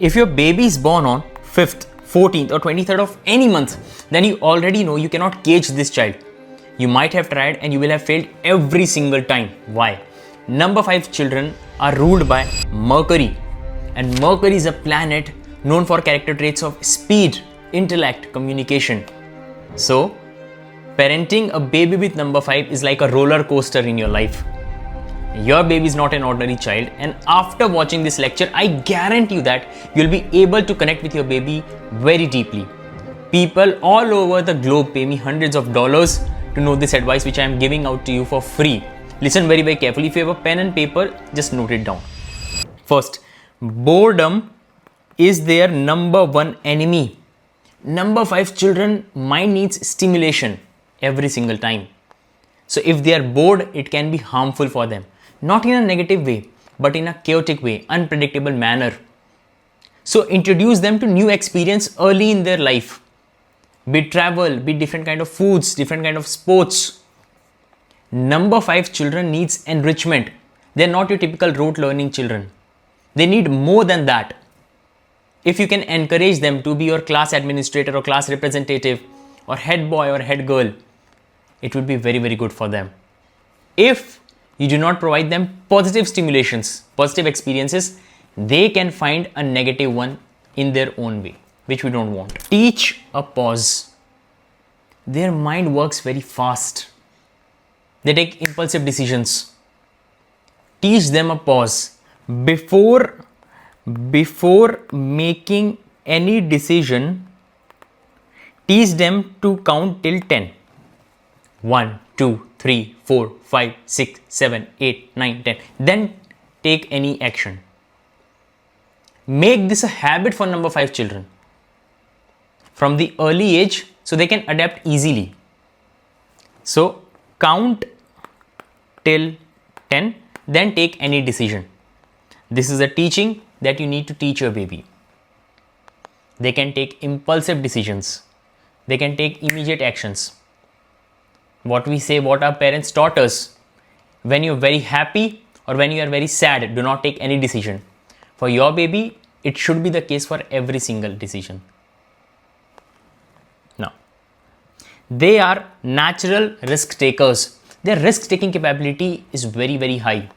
If your baby is born on 5th, 14th or 23rd of any month, then you already know you cannot cage this child. You might have tried and you will have failed every single time. Why? Number 5 children are ruled by Mercury, and Mercury is a planet known for character traits of speed, intellect, communication. So, parenting a baby with number 5 is like a roller coaster in your life. Your baby is not an ordinary child, and after watching this lecture, I guarantee you that you'll be able to connect with your baby very deeply. People all over the globe pay me hundreds of dollars to know this advice which I am giving out to you for free. Listen very, very carefully. If you have a pen and paper, just note it down. First, boredom is their number one enemy. Number 5 children mind needs stimulation every single time. So if they are bored, it can be harmful for them. Not in a negative way, but in a chaotic way, unpredictable manner. So introduce them to new experience early in their life. Be it travel, be it different kind of foods, different kind of sports. Number 5 children needs enrichment. They're not your typical rote learning children. They need more than that. If you can encourage them to be your class administrator or class representative or head boy or head girl, it would be very, very good for them. If you do not provide them positive stimulations, positive experiences, they can find a negative one in their own way, which we don't want. Teach a pause. Their mind works very fast. They take impulsive decisions. Teach them a pause. Before making any decision, teach them to count till 10. 1, 2, 3, 4, 5, 6, 7, 8, 9, 10. Then take any action. Make this a habit for number 5 children from the early age so they can adapt easily. So count till 10, then take any decision. This is a teaching that you need to teach your baby. They can take impulsive decisions. They can take immediate actions. What we say, what our parents taught us, when you're very happy or when you are very sad, do not take any decision. For your baby, it should be the case for every single decision. Now, they are natural risk takers. Their risk taking capability is very, very high.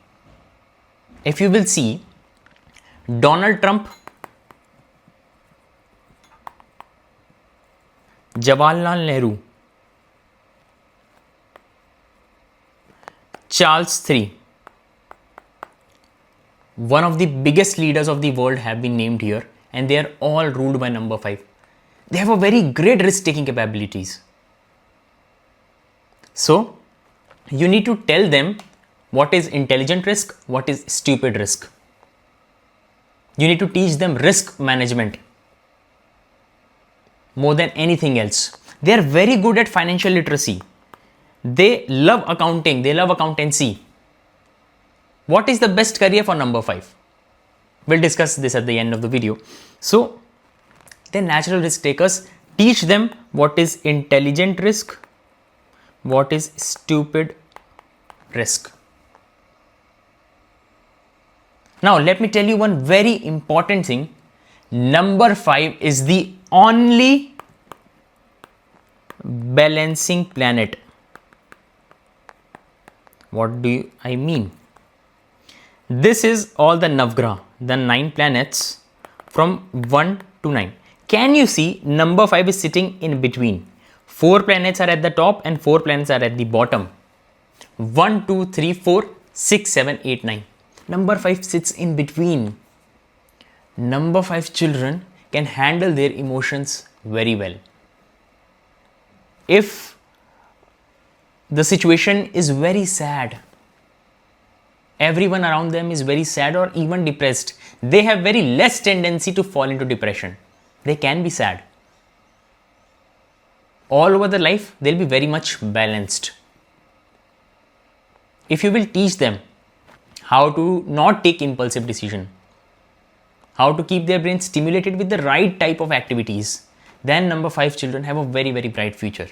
If you will see, Donald Trump, Jawaharlal Nehru, Charles III, one of the biggest leaders of the world have been named here, and they are all ruled by number 5. They have a very great risk-taking capabilities. So, you need to tell them what is intelligent risk, what is stupid risk. You need to teach them risk management more than anything else. They are very good at financial literacy. They love accounting, they love accountancy. What is the best career for number 5? We'll discuss this at the end of the video. So, they're natural risk takers. Teach them what is intelligent risk, what is stupid risk. Now, let me tell you one very important thing. Number 5 is the only balancing planet. What do I mean? This is all the Navgraha, the 9 planets from 1 to 9. Can you see number 5 is sitting in between? 4 planets are at the top and 4 planets are at the bottom. 1, 2, 3, 4, 6, 7, 8, 9. Number 5 sits in between. Number 5 children can handle their emotions very well. If the situation is very sad, everyone around them is very sad or even depressed, they have very less tendency to fall into depression. They can be sad. All over their life, they'll be very much balanced. If you will teach them how to not take impulsive decision, how to keep their brain stimulated with the right type of activities, then number 5 children have a very, very bright future.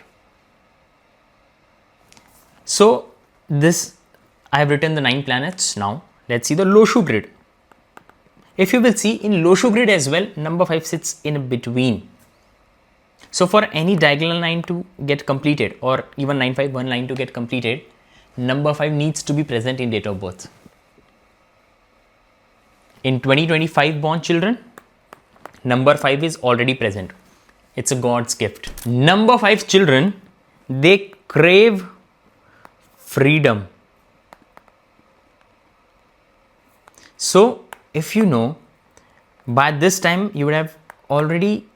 So this, I have written the 9 planets. Now let's see the Loshu grid. If you will see in Loshu grid as well, number 5 sits in between. So for any diagonal line to get completed, or even 951 line to get completed, number 5 needs to be present in date of birth. In 2025 born children, number 5 is already present. It's a God's gift. Number 5 children, they crave freedom. So if you know, by this time you would have already.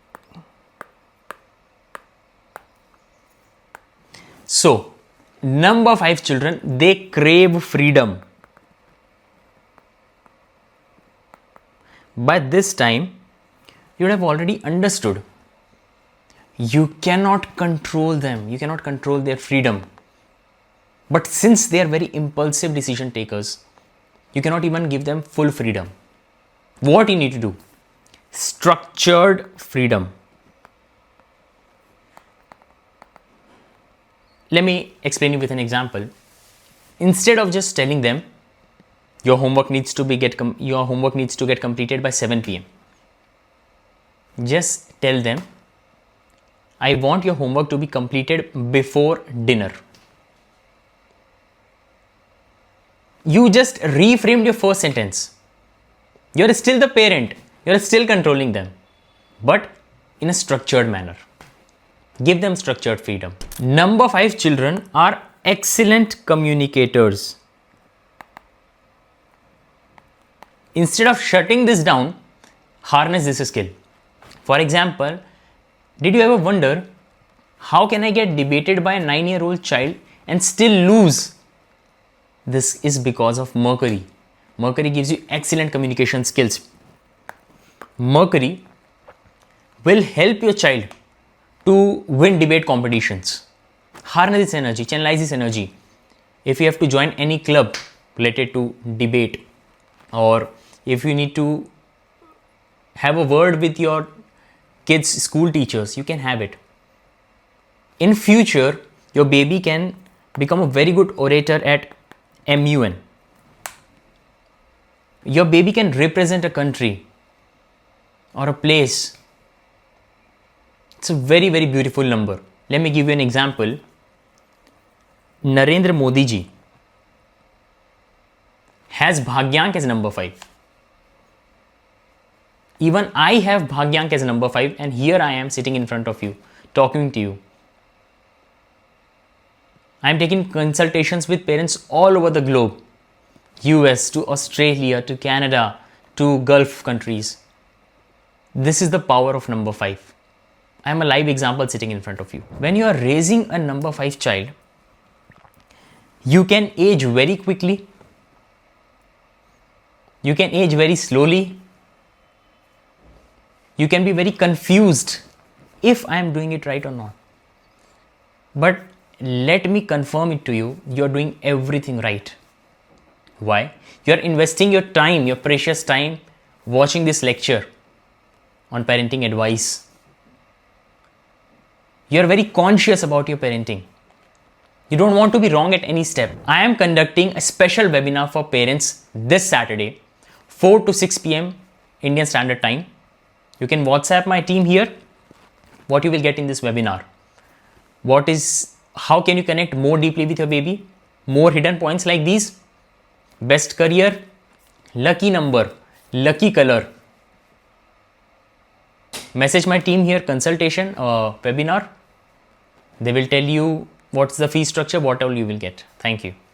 So number 5 children, they crave freedom. By this time you would have already understood. You cannot control them. You cannot control their freedom. But since they are very impulsive decision takers, you cannot even give them full freedom. What you need to do? Structured freedom. Let me explain you with an example. Instead of just telling them your homework needs to get completed by 7 p.m. Just tell them, I want your homework to be completed before dinner. You just reframed your first sentence. You're still the parent. You're still controlling them, but in a structured manner. Give them structured freedom. Number 5 children are excellent communicators. Instead of shutting this down, harness this skill. For example, did you ever wonder, how can I get debated by a 9-year-old child and still lose? This is because of Mercury. Mercury gives you excellent communication skills. Mercury will help your child to win debate competitions. Harness this energy, channelize this energy. If you have to join any club related to debate, or if you need to have a word with your kids' school teachers, you can have it. In future, your baby can become a very good orator at MUN. Your baby can represent a country or a place. It's a very, very beautiful number. Let me give you an example. Narendra Modi ji has Bhagyank as number 5. Even I have Bhagyank as number 5, and here I am sitting in front of you, talking to you. I am taking consultations with parents all over the globe. US to Australia to Canada to Gulf countries. This is the power of number 5. I am a live example sitting in front of you. When you are raising a number 5 child, you can age very quickly. You can age very slowly. You can be very confused if I am doing it right or not. But let me confirm it to you, you are doing everything right. Why? You are investing your time, your precious time, watching this lecture on parenting advice. You are very conscious about your parenting. You don't want to be wrong at any step. I am conducting a special webinar for parents this Saturday, 4 to 6 p.m. Indian Standard Time. You can WhatsApp my team here. What you will get in this webinar? How can you connect more deeply with your baby? More hidden points like these. Best career, lucky number, lucky color. Message my team here, consultation, webinar. They will tell you what's the fee structure, what all you will get. Thank you.